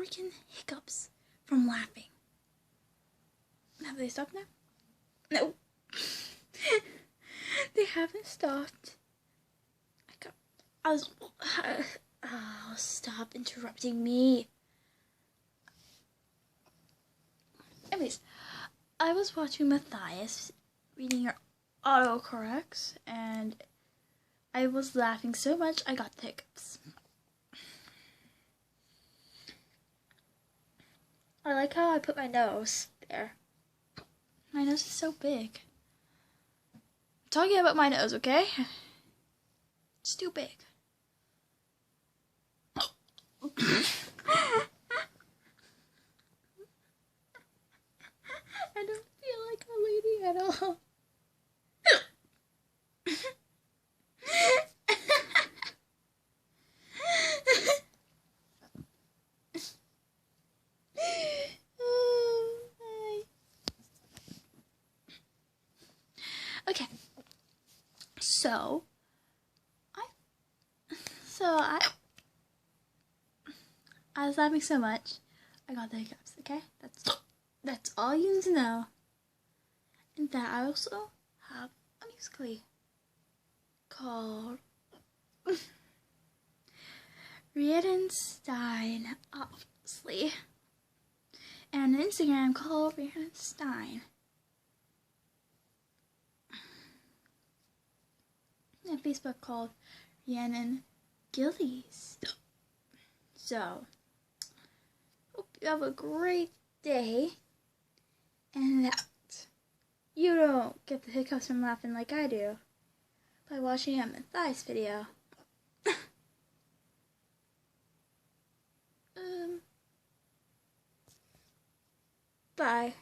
freaking hiccups from laughing. Have they stopped now? No. They haven't stopped. Oh, stop interrupting me. Anyways, I was watching Matthias reading your autocorrects, and I was laughing so much I got the hiccups. I like how I put my nose there. My nose is so big. I'm talking about my nose, okay? It's too big. I don't feel like a lady at all. Okay, so I was laughing so much, I got the hiccups. Okay, that's all you need to know. And that I also have a musical.ly called Riedenstein, obviously, and an Instagram called Riedenstein. And Facebook called Rhiannon Gillies. So, hope you have a great day, and that you don't get the hiccups from laughing like I do by watching a Matthias video. Bye.